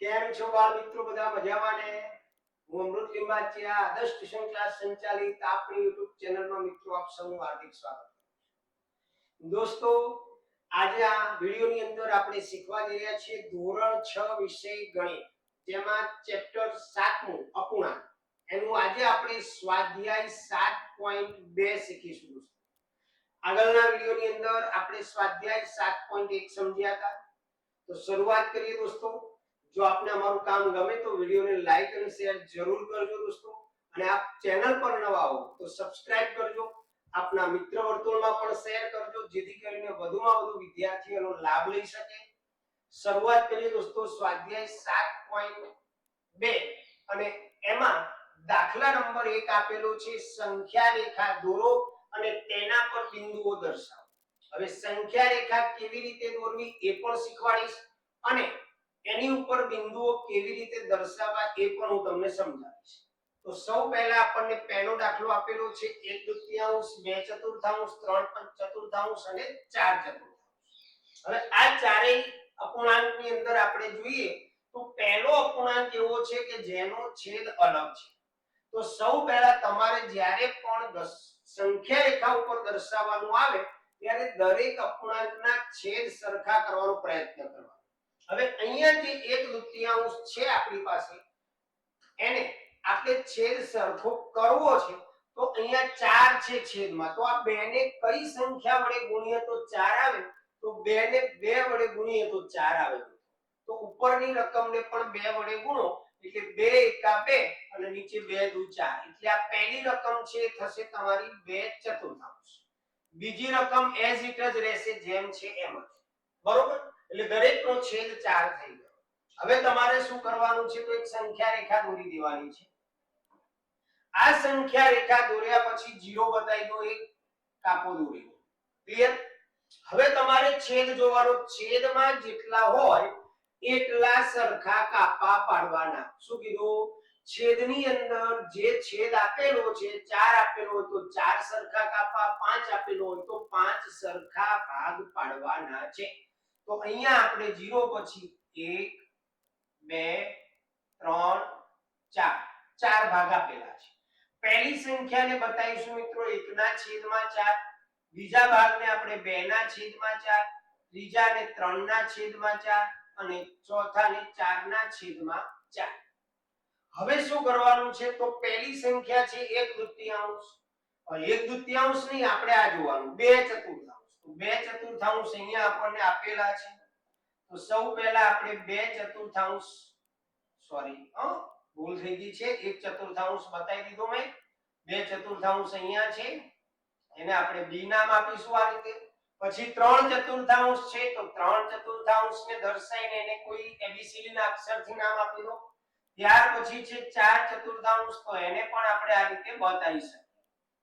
કેમ છો બાળ મિત્રો? બધા મજામાં ને? હું અમૃત લીંબાચિયા આદર્શ ટ્યુશન ક્લાસ સંચાલિત આપણી YouTube ચેનલમાં મિત્રો આપ સૌનું હાર્દિક સ્વાગત કરું છું. દોસ્તો, આજે આ વિડિયોની અંદર આપણે શીખવા જઈ રહ્યા છીએ ધોરણ 6 વિષય ગણિત, જેમાં ચેપ્ટર 7મું અપૂર્ણાંક. એનું આજે આપણે સ્વાધ્યાય 7.2 શીખીશું. આગળના વિડિયોની અંદર આપણે સ્વાધ્યાય 7.1 સમજ્યા હતા. તો શરૂઆત કરીએ દોસ્તો. જો આપને અમારું કામ ગમે તો વિડિયોને લાઈક અને શેર જરૂર કરજો દોસ્તો, અને આપ ચેનલ પર નવા હો તો સબસ્ક્રાઇબ કરજો. આપના મિત્ર વર્તુળમાં પણ શેર કરજો, જેથી કરીને વધુમાં વધુ વિદ્યાર્થીઓનો લાભ લઈ શકે. શરૂઆત કરીએ દોસ્તો સ્વાધ્યાય 7.2 અને એમાં દાખલા નંબર 1 આપેલો છે સંખ્યા રેખા દોરો અને તેના પર બિંદુઓ દર્શાવો. હવે સંખ્યા રેખા કેવી રીતે દોરવી એ પણ શીખવાડીશ, અને એની ઉપર બિંદુઓ કેવી રીતે દર્શાવવા એ પણ હું તમને સમજાવીશ. તો સૌ પહેલા આપણને પહેલો દાખલો આપેલો છે 1/2, 2/4, 3/4 અને 4/4. હવે આ ચારેય અપૂર્ણાંકની અંદર આપણે જોઈએ તો પહેલો અપૂર્ણાંક એવો છે કે જેનો છેદ અલગ છે. તો સૌ પહેલા તમારે જ્યારે પણ સંખ્યા રેખા ઉપર દર્શાવવાનું આવે ત્યારે દરેક અપૂર્ણાંકના છેદ સરખા કરવાનો પ્રયત્ન કરવાનો. હવે અહીંયા જે 1/2 છે આપણી પાસે, એને આપણે છેદ સરખો કરવો છે. તો અહીંયા 4 છે છેદમાં, તો આ 2 ને કઈ સંખ્યા વડે ગુણીએ તો 4 આવે? તો 2 ને 2 વડે ગુણીએ તો 4 આવે. તો ઉપરની રકમને પણ 2 વડે ગુણો એટલે 2 એકા 2 અને નીચે 2 દુ 4. એટલે આ પહેલી રકમ છે થશે તમારી 2/4. બીજી રકમ એઝ ઇટ જ રહેશે જેમ છે એમ જ, બરોબર? એટલે દરેકનો છેદ 4 થઈ ગયો. હવે તમારે શું કરવાનું છે? તો એક સંખ્યા રેખા દોરી દેવાની છે. આ સંખ્યા રેખા દોર્યા પછી 0 બતાવી દો, એક કાપો દોરી દો. ક્લિયર? હવે તમારે છેદ જોવાનો. છેદમાં જેટલા હોય એટલા સરખા કાપા પાડવાના. શું કીધું? છેદની અંદર જે છેદ આપેલો છે 4 આપેલો હોય તો 4 સરખા કાપા, 5 આપેલો હોય તો 5 સરખા ભાગ પાડવાના છે. તો અહીંયા આપણે 0 પછી 1 2 3 4 ચાર ભાગ આપેલા છે. પહેલી સંખ્યાને બતાવીશું મિત્રો 1/4, બીજા ભાગને આપણે 2/4, ત્રીજાને 3/4 અને ચોથાને 4/4. હવે શું કરવાનું છે? તો પહેલી સંખ્યા છે 1/2. 1/2 નહીં, આપણે આ જોવાનું 2/4. તો 2/4 અહીંયા આપણને આપેલા છે. તો સૌ પહેલા આપણે 2/4, સોરી ભૂલ થઈ ગઈ છે, 1/4 બતાવી દીધો મેં. 2/4 અહીંયા છે, એને આપણે b નામ આપીશું આ રીતે. પછી 3/4 છે, તો 3/4 ને દર્શાવીને એને કોઈ એબીસીડી ના અક્ષરથી નામ આપી દો. ત્યાર પછી છે 4/4, તો એને પણ આપણે આ રીતે બતાવી શકીએ.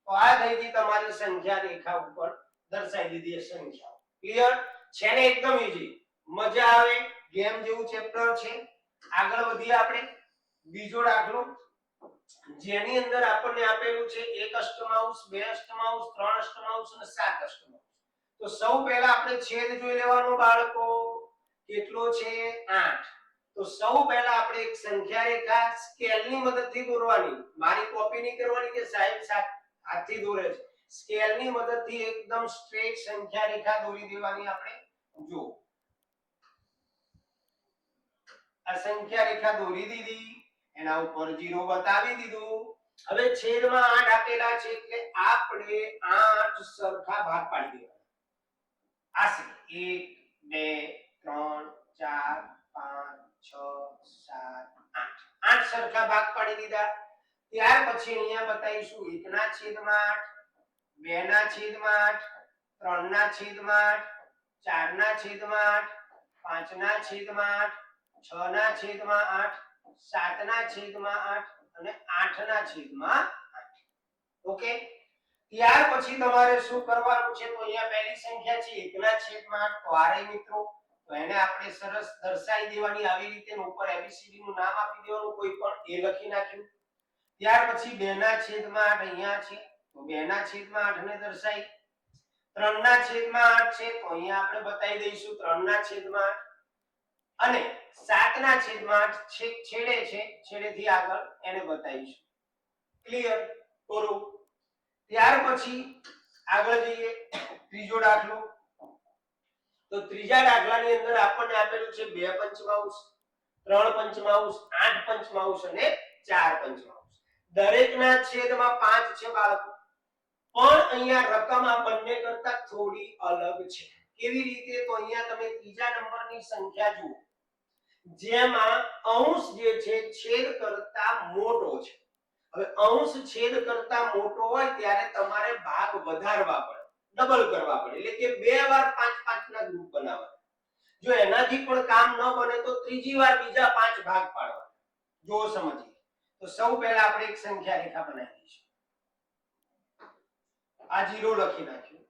તો આ થઈ ગઈ તમારી સંખ્યા રેખા ઉપર દર્શાવી દીધી સંખ્યાઓ. ક્લિયર છે ને? એકદમ ઈઝી, મજા આવે, ગેમ જેવું ચેપ્ટર છે. આગળ વધીએ આપણે. બીજો દાખલો જેની અંદર આપણને આપેલું છે 1/8, 2/8, 3/8 અને 7/8. તો સૌ પહેલા આપણે છેદ જોઈ લેવાનો બાળકો. કેટલો છે? 8. તો સૌ પહેલા આપણે એક સંખ્યા રેખા સ્કેલની મદદથી દોરવાની. મારી કોપી નહીં કરવાની કે સાહેબ હાથથી દોરે છે. સ્કેલની મદદથી એકદમ સ્ટ્રેટ સંખ્યા રેખા દોરી દેવાની. આપણે જો આ સંખ્યા રેખા દોરી દીધી, એના ઉપર 0 બતાવી દીધું. હવે છેદમાં 8 આપેલા છે એટલે આપણે 8 સરખા ભાગ પાડી દેવાના. આશે 1 2 3 4 5 6 7 8. 8 સરખા ભાગ પાડી દીધા. ત્યાર પછી અહીંયા બતાવીશું 1/8, 2/8, 3/8, 4/8, 5/8, 6/8, 7/8 અને 8/8. ઓકે? ત્યાર પછી તમારે શું કરવાનું છે? તો અહીંયા પહેલી સંખ્યા છે 1/8. તો આ રહી મિત્રો. તો એને આપણે સરસ દર્શાવી દેવાની આવી રીતે, ઉપર એબીસીડી નું નામ આપી દેવાનું, કોઈ પણ એ લખી નાખ્યું. ત્યાર પછી 2/8 અહીંયા છે, તો 2/8 ને દર્શાવી. 3/8 છે, તો અહીંયા આપણે બતાવી દઈશું 3/8. અને 7 ના છેદમાં 8 છેડે છે, છેડેથી આગળ એને બતાવીશું. ક્લિયર? પૂરું. ત્યાર પછી આગળ જઈએ ત્રીજો દાખલો. તો ત્રીજા દાખલાની અંદર આપણને આપેલું છે 2 પંચમાંશ, 3 પંચમાંશ, 8 પંચમાંશ અને 4 પંચમાંશ. દરેકના છેદમાં 5 છે બાળકો. પણ અહીંયા રકમ આ બંને કરતા થોડી અલગ છે. કેવી રીતે? તો અહીંયા તમે ત્રીજા નંબરની સંખ્યા જુઓ, જેમાં અંશ જે છે છેદ કરતા મોટો છે. હવે અંશ છેદ કરતા મોટો હોય ત્યારે તમારે ભાગ વધારવા પડે, ડબલ કરવા પડે, એટલે કે 2 વાર 5 5 ના ગ્રુપ બનાવવા. જો એનાથી પણ કામ ન બને તો ત્રીજી વાર બીજા 5 ભાગ પાડવા. જો સમજીએ તો સૌ પહેલા આપણે એક સંખ્યા રેખા બનાવી દઈશું. આ 0 લખી નાખ્યું.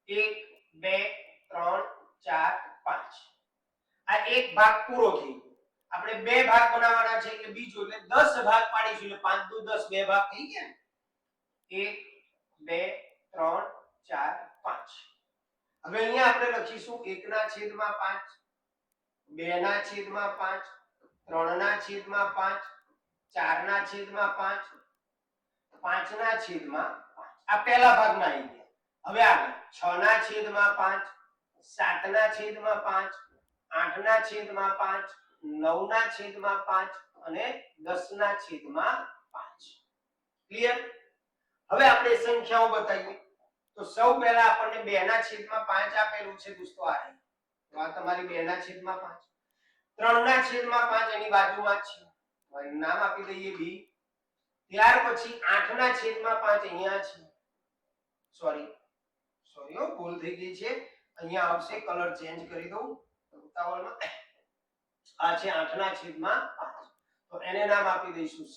1 2 3 4 5. આ એક ભાગ પૂરો થઈ ગયો. આપણે બે ભાગ બનાવવાના છે એટલે બીજો, એટલે 10 ભાગ પાડીશું એટલે 5 દુ 10, બે ભાગ થઈ ગયા ને. 1 2 3 4 5. હવે અહીંયા આપણે લખીશું 1 ના છેદમાં 5, 2 ના છેદમાં 5, 3 ના છેદમાં 5, 4 ના છેદમાં 5, 5 ના છેદમાં 5. આ પહેલા ભાગમાં આવી ગયા. હવે આગળ 6 ના છેદમાં 5, 7 ના છેદમાં 5, 8 ના છેદમાં 5, 9 ના છેદમાં 5 અને 10 ના છેદમાં 5. ક્લિયર? હવે આપણે સંખ્યાઓ બતાવીએ. તો સૌ પહેલા આપણને 2 ના છેદમાં 5 આપેલું છે દોસ્તો. આ તમારી 2 ના છેદમાં 5. 3 ના છેદમાં 5 એની બાજુમાં જ છે, નામ આપી દઈએ b. ત્યાર પછી 8 ના છેદમાં 5 અહીંયા છે. સોરી ભૂલ થઈ ગઈ છે. અહીંયા આવશે, કલર ચેન્જ કરી દઉં ઉતાવળમાં. આ છે 8 ના છેદમાં 5, તો એને નામ આપી દઈશું c.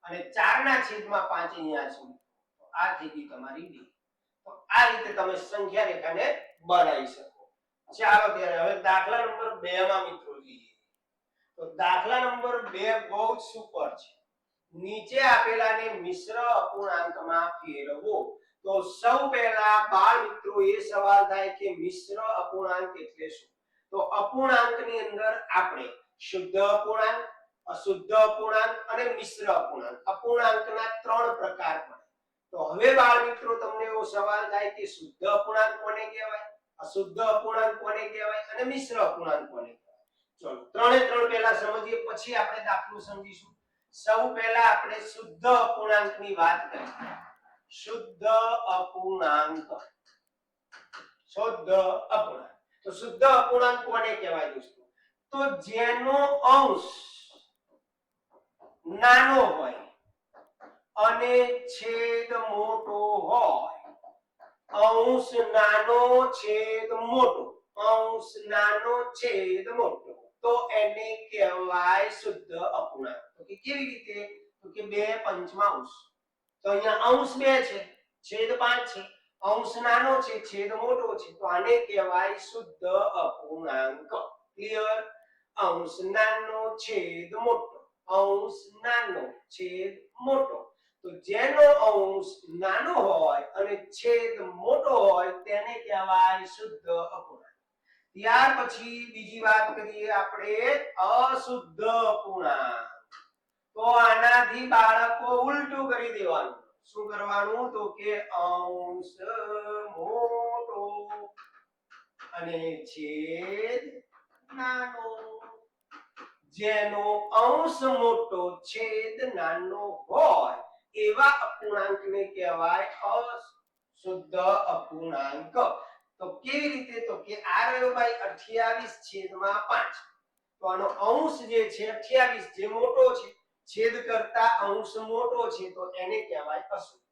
અને 4 ના છેદમાં 5 અહીંયા છે, તો આ થઈ ગઈ તમારી d. તો આ રીતે તમે સંખ્યા રેખાને બનાવી શકો. ચાલો ત્યારે હવે દાખલા નંબર 2 માં મિત્રો જોઈએ. તો દાખલા નંબર 2 બહુ જ સુપર છે. નીચે આપેલાને મિશ્ર અપૂર્ણાંકમાં ફેરવો. તો સૌ પહેલા બાળ મિત્રો એ સવાલ થાય કે મિશ્ર અપૂર્ણાંક એટલે શું? તો અપૂર્ણાંકની અંદર આપણે શુદ્ધ અપૂર્ણાંક, અશુદ્ધ અપૂર્ણાંક અને મિશ્ર અપૂર્ણાંક, અપૂર્ણાંકના 3 પ્રકાર પડે. તો હવે બાળ મિત્રો તમને એવો સવાલ થાય કે શુદ્ધ અપૂર્ણાંક કોને કહેવાય, અશુદ્ધ અપૂર્ણાંક કોને કહેવાય અને મિશ્ર અપૂર્ણાંક કોને કહેવાય? ચલો ત્રણે ત્રણ પહેલા સમજીએ, પછી આપણે દાખલો સમજીશું. સૌ પહેલા આપણે શુદ્ધ અપૂર્ણાંકની વાત કરીએ. શુદ્ધ અપૂર્ણાંક, શુદ્ધ અપૂર્ણાંક. તો શુદ્ધ અપૂર્ણાંક કોને કહેવાય દોસ્તો? તો જેનો અંશ નાનો હોય અને છેદ મોટો હોય. અંશ નાનો છેદ મોટો, અંશ નાનો છેદ મોટો, તો એને કહેવાય શુદ્ધ અપૂર્ણાંક. તો કે કેવી રીતે? તો કે 2 પંચમાંશ. તો અહીંયા અંશ 2 છે, છેદ 5 છે, અંશ નાનો છે, છેદ મોટો છે, તો આને કહેવાય શુદ્ધ અપૂર્ણાંક. ક્લિયર? અંશ નાનો છેદ મોટો, અંશ નાનો છેદ મોટો. તો જેનો અંશ નાનો હોય અને છેદ મોટો હોય તેને કહેવાય શુદ્ધ અપૂર્ણાંક. ત્યાર પછી બીજી વાત કરીએ આપણે અશુદ્ધ અપૂર્ણાંક. તો આનાથી બાળકો ઉલટું કરી દેવાનું. શું કરવાનું? તો કે અંશ મોટો અને છેદ નાનો. જેનો અંશ મોટો છેદ નાનો હોય એવા અપૂર્ણાંકને કહેવાય અશુદ્ધ અપૂર્ણાંક. તો કેવી રીતે? તો કે આ રહ્યો ભાઈ 28/5. તો આનો અંશ જે છે 28 જે મોટો છે, છેદ કરતા અંશ મોટો છે, તો એને કહેવાય અશુદ્ધ.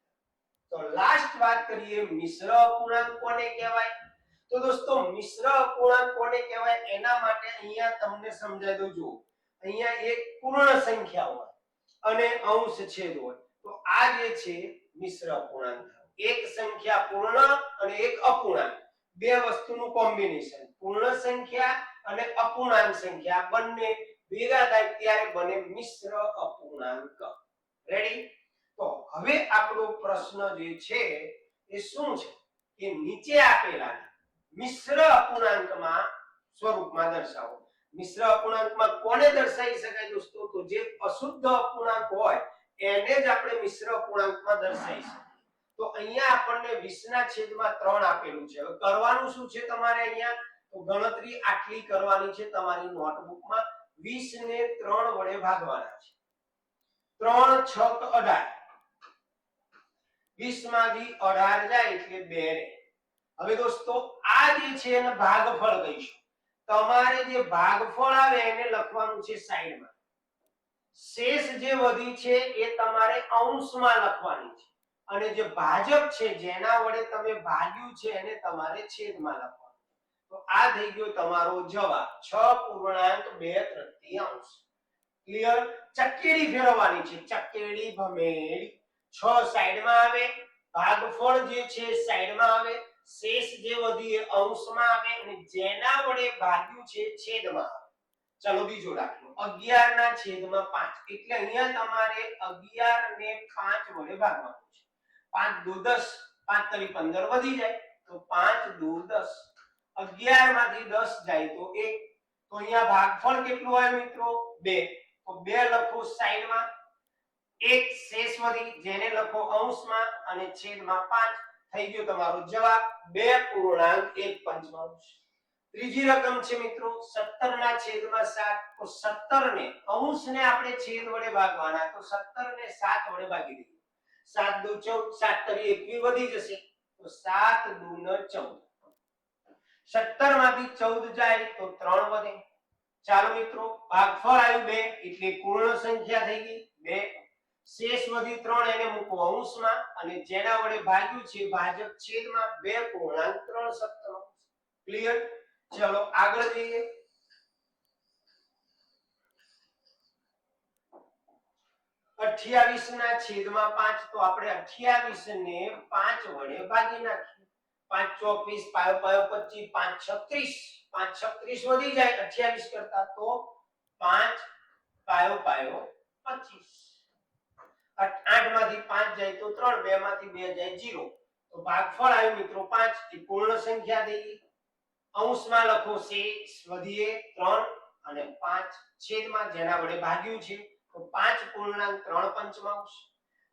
તો લાસ્ટ વાત કરીએ મિશ્ર અપૂર્ણાંક કોને કહેવાય? તો દોસ્તો મિશ્ર અપૂર્ણાંક કોને કહેવાય એના માટે અહીંયા તમને સમજાવી દઉં. જો અહીંયા એક પૂર્ણ સંખ્યા હોય અને અંશ છેદ હોય, તો આ જે છે મિશ્ર અપૂર્ણાંક. એક સંખ્યા પૂર્ણ અને એક અપૂર્ણાંક, બે વસ્તુનું કોમ્બિનેશન. પૂર્ણ સંખ્યા અને અપૂર્ણાંક સંખ્યા બંને ભેગા થાય ત્યારે બને મિશ્ર અપૂર્ણાંક. રેડી? તો હવે આપણો પ્રશ્ન જે છે એ શું છે કે નીચે આપેલા મિશ્ર અપૂર્ણાંકમાં સ્વરૂપમાં દર્શાવો. મિશ્ર અપૂર્ણાંકમાં કોને દર્શાવી શકાય દોસ્તો? તો જે અશુદ્ધ અપૂર્ણાંક હોય એને જ આપણે મિશ્ર અપૂર્ણાંકમાં દર્શાવી શકીએ. તો અહીંયા આપણને 20/3 આપેલું છે. હવે કરવાનું શું છે તમારે અહીંયા? તો ગણતરી આટલી કરવાની છે તમારી નોટબુકમાં. 20 ને 3 વડે ભાગવાના છે. 3 × 6 = 18. 20 માંથી 18 જાય એટલે 2 રહે. હવે દોસ્તો આ જે છે એને ભાગફળ કહીશું. તમારે જે ભાગફળ આવે એને લખવાનું છે સાઈડમાં. શેષ જે વધી છે એ તમારે અંશમાં લખવાની છે અને જે ભાજક છે જેના વડે તમે ભાગ્યું છે એને તમારે છેદમાં લખવાનું. તો આ થઈ ગયો તમારો જવાબ 6.2/3. ક્લિયર? ચકેડી ફેરવવાની છે, ચકેડી ભમેડી. 6 સાઈડમાં આવે, ભાગફળ જે છે સાઈડમાં આવે, શેષ જે વધી એ અંશમાં આવે અને જેના વડે ભાગ્યું છે છેદમાં આવે. ચલો બીજો દાખલો 11/5. એટલે અહીંયા તમારે 11 ને 5 વડે ભાગવાનું છે. 5 દુ 10, 5 તરી 15 વધી જાય તો 5 દુ 10. 11 માંથી 10 જાય તો 1. તો અહીંયા ભાગફળ કેટલું હોય મિત્રો? 2. તો 2 લખો સાઈડમાં, 1 શેષ વધી જેને લખો અંશમાં અને છેદમાં 5. થઈ ગયો તમારો જવાબ 2.1/5. ત્રીજી રકમ છે મિત્રો 17/7. તો 17 ને અંશને આપણે છેદ વડે ભાગવાના. તો 17 ને 7 વડે ભાગી દઈએ. 7 દુ 14, 7 તરી 21 વધી જશે તો 7 દુ 14. 17 માંથી 14 જાય તો 3 વધે. ચાલો મિત્રો ભાગફળ આવ્યું 2 એટલે પૂર્ણ સંખ્યા થઈ ગઈ 2. શેષ વધી 3 એને મૂકો અંશમાં અને જેના વડે ભાગ્યું છે ભાજક છેદમાં 2.3. ક્લિયર? ચલો આગળ જઈએ. 28/5. તો આપણે 28 ને 5 વડે ભાગી નાખીએ. 5 24, 5 5 25, 5 36. 5 36 વધી જાય 28 કરતા તો 5 5 25. 8 માંથી 5 જાય તો 3, 2 માંથી 2 જાય 0. તો ભાગફળ આવ્યું મિત્રો 5. એ પૂર્ણ સંખ્યા થઈ ગઈ. અંશમાં લખો શેષ વધીએ 3 અને 5 છેદમાં જેના વડે ભાગ્યું છે તો 5.3/5.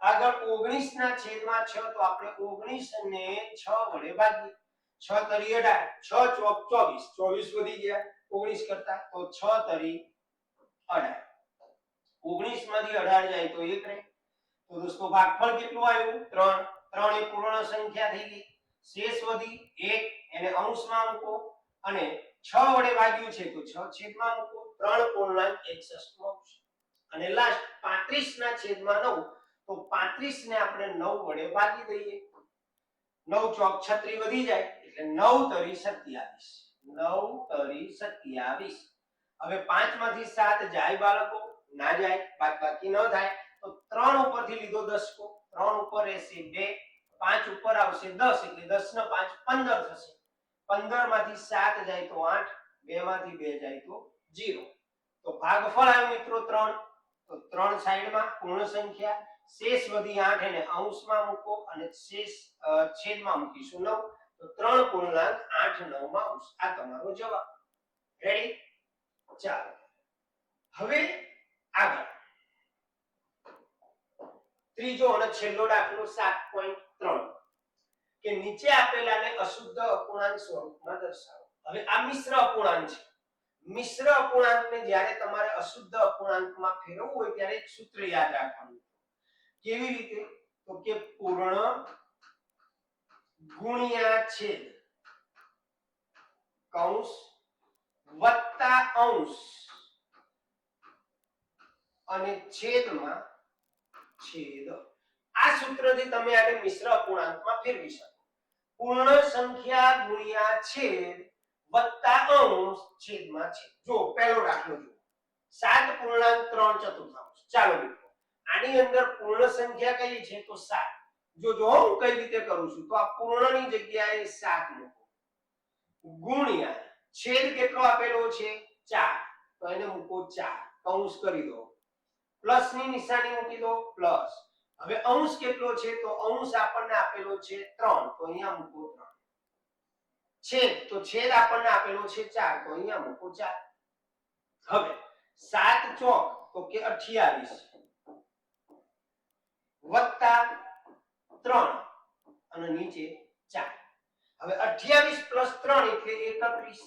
આગળ 19/6. તો આપણે 19 ને 6 વડે ભાગીએ. 6 તરી 18, 6 ચોક 24, 24 વધી ગયા 19 કરતા તો 6 તરી 18. 19 માંથી 18 જાય તો 1 રહે. તો દોસ્તો ભાગફળ કેટલું આવ્યું? 3. 3 એ પૂર્ણ સંખ્યા થઈ ગઈ. શેષ વધી 1 એને અંશમાં મૂકો અને 6 વડે ભાગ્યું છે તો 6 છેદમાં મૂકો 3.61. અને લાસ્ટ 35/9. તો 35 ને આપણે 9 વડે ભાગી દઈએ. 9 ચોક 36 વધી જાય એટલે 9 તરી 27. 9 તરી 27. હવે 5 માંથી 7 જાય બાળકો? ના જાય, બાકી ન થાય. તો 3 ઉપરથી લીધો દસકો, 3 ઉપર રહેશે 2, 5 ઉપર આવશે 10 એટલે 10 ને 5 15 થશે. 15 માંથી 7 જાય તો 8, 2 માંથી 2 જાય તો 0. તો ભાગફળ આવ્યું મિત્રો 3. તો 3 સાઈડમાં પૂર્ણ સંખ્યા, શેષ વધી 8 એને અંશમાં મૂકો અને શેષ છેદમાં મૂકીશું 9. તો 3.8/9. આ તમારો જવાબ. રેડી? ચાલો હવે આગળ ત્રીજો અને છેલ્લો દાખલો 7.3 કે નીચે આપેલાને અશુદ્ધ અપૂર્ણાંક સ્વરૂપમાં દર્શાવો. હવે આ મિશ્ર અપૂર્ણાંક છે. મિશ્ર અપૂર્ણાંકને જ્યારે તમારે અશુદ્ધ અપૂર્ણાંકમાં ફેરવવું હોય ત્યારે એક સૂત્ર યાદ રાખવાનું. કેવી રીતે? તો કે પૂર્ણ ગુણ્યા છેદ કૌંસ વત્તા અંશ અને છેદમાં છેદ. આ સૂત્રથી તમે આને મિશ્ર અપૂર્ણાંકમાં ફેરવી શકો. પૂર્ણ સંખ્યા ગુણ્યા છેદ વત્તા અંશ છેદમાં છેદ. જો પહેલો દાખલો જુઓ 7.3/4. ચાલો મિત્રો આની અંદર પૂર્ણ સંખ્યા કઈ છે? તો 7. જો હું કઈ રીતે કરું છું તો આ પૂર્ણની જગ્યાએ 7 મૂકો ગુણ્યા છેદ કેટલો આપેલો છે? 4. તો એને મૂકો 4, કૌંસ કરી દો, પ્લસ ની નિશાની મૂકી દો પ્લસ. હવે અંશ કેટલો છે? તો અંશ આપણને આપેલો છે 3, તો અહીંયા મૂકો 3. છેદ, તો છેદ આપણને આપેલો છે 4, તો અહીંયા મૂકો 4. હવે 7 ચોક તો કે 28 વત્તા 3 અને નીચે 4. હવે 28 + 3 એટલે 31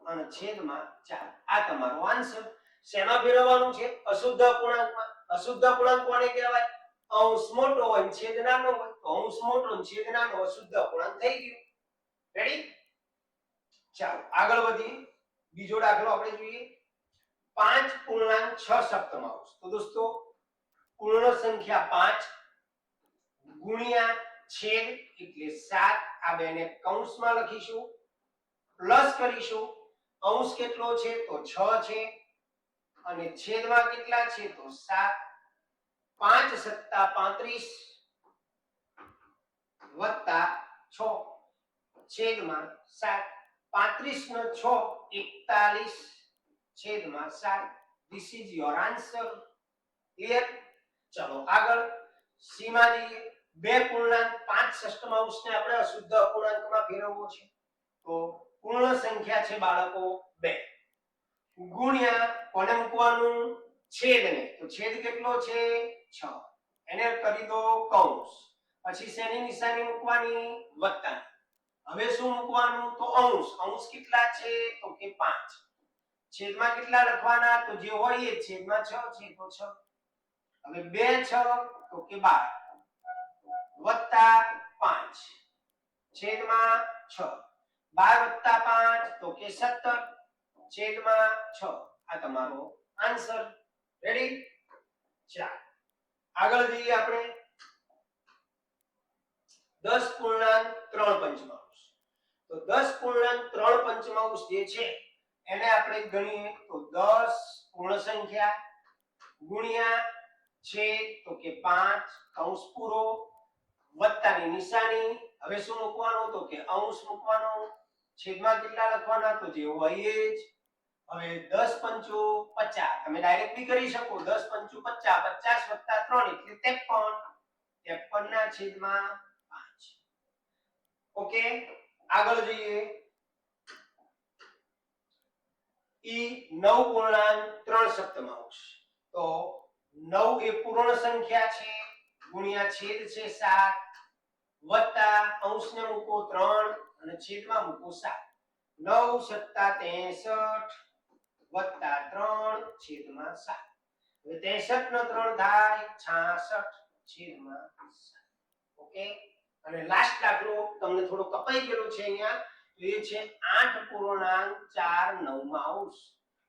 અને છેદમાં 4. આ તમારો આન્સર. શેમાં ફેરવવાનું છે? અશુદ્ધ અપૂર્ણાંકમાં. અશુદ્ધ અપૂર્ણાંક કોને કહેવાય? અંશ મોટો હોય છેદ નાનો હોય. તો અંશ મોટો અને છેદ નાનો અશુદ્ધ અપૂર્ણાંક થઈ ગયો. રેડી? ચાલો આગળ વધીએ. બીજો દાખલો આપણે જોઈએ. 5.6 સપ્તમાંશ. તો દોસ્તો પૂર્ણ સંખ્યા 5 ગુણ્યા છેદ એટલે 7. આ બેને કૌંસમાં લખીશું, પ્લસ કરીશું. અંશ કેટલો છે? તો 6 છે અને છેદમાં કેટલા છે? તો 7. 5 + 35 વત્તા 6 છેદમાં 7. 35 નો 6 41 છેદમાં 7. This is your answer. Clear? ચલો આગળ સીમા જઈએ. 2.5 ષષ્ટમાંશને આપણે અશુદ્ધ અપૂર્ણાંકમાં ફેરવવો છે. તો પૂર્ણ સંખ્યા છે બાળકો 2 ગુણ્યા કોને મૂકવાનું? છેદને. તો છેદ કેટલો છે? 6. એને કરી દો કૌંસ. પછી શેની નિશાની મૂકવાની? વત્તા. હવે શું મૂકવાનું? તો અંશ. અંશ કેટલા છે? તો કે 5. છેદમાં કેટલા લખવાના? તો જે હોય એ છેદમાં 6 છે તો 6. હવે 2 6 તો કે 12 વત્તા 5 છેદમાં 6. 12 + 5 તો કે 17 છેદમાં 6. આ તમારો આન્સર. રેડી? ચાલો આગળ જઈએ આપણે. 10.3 પંચમાંશ. તો 10.3 પંચમાંશ જે છે એને આપણે ગણીએ તો 10 પૂર્ણ સંખ્યા ગુણ્યા છેદ તો કે 5 કૌંસ પૂરો વત્તાની નિશાની. હવે શું મૂકવાનું? તો કે અંશ મૂકવાનો. છેદમાં કેટલા લખવાના? તો જે હોય એ જ. હવે 10 પંચો 50. તમે ડાયરેક્ટ બી કરી શકો. 10 પંચો 50. 50 + 3 એટલે 53. 53 ના છેદમાં 5. ઓકે આગળ જઈએ. ઈ 9.3 સપ્તમાંશ. તો 9 એ પૂર્ણ સંખ્યા છે ગુણ્યા છેદ છે 7 વત્તા અંશને મૂકો 3 અને છેદમાં મૂકો 7. 9 + 63 વત્તા 3 છેદમાં 7. હવે 63 નો 3 થાય 66 છેદમાં 7. ઓકે અને લાસ્ટ દાખલો તમને થોડો કપાઈ ગયેલો છે અહીંયા. તો એ છે 8.4 નવમાંશ.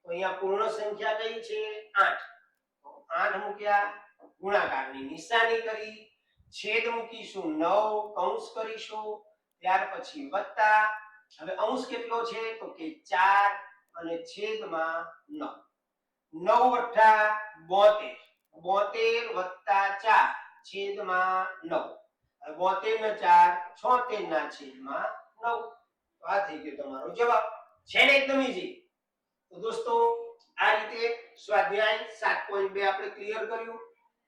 તો અહીંયા પૂર્ણ સંખ્યા કઈ છે? 8. તો 8 મૂક્યા, ગુણાકારની નિશાની કરી, છેદ મૂકીશું 9 કૌંસ કરીશું, ત્યાર પછી વત્તા. હવે અંશ કેટલો છે? તો કે 4 અને છેદમાં 9. 9 * 8 72 વત્તા 4 છેદમાં 9. 72 ને 4 76 ના છેદમાં 9. તો આ થઈ ગયો તમારો જવાબ. છે ને એકદમ ઈઝી. તો દોસ્તો આ રીતે સ્વાધ્યાય 7.2 આપણે ક્લિયર કર્યું.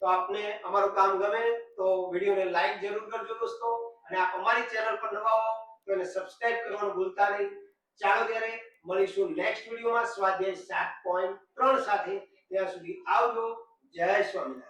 તો આપને અમારું કામ ગમે તો વિડિયોને લાઈક જરૂર કરજો દોસ્તો. અને આપ અમારી ચેનલ પર નવા હો તો એને સબસ્ક્રાઇબ કરવાનું ભૂલતા નહીં. ચાલો ત્યારે મળીશું નેક્સ્ટ વિડિયોમાં સ્વાધ્યાય 7.3 સાથે. ત્યાં સુધી આવજો. જય સ્વામિનારાયણ.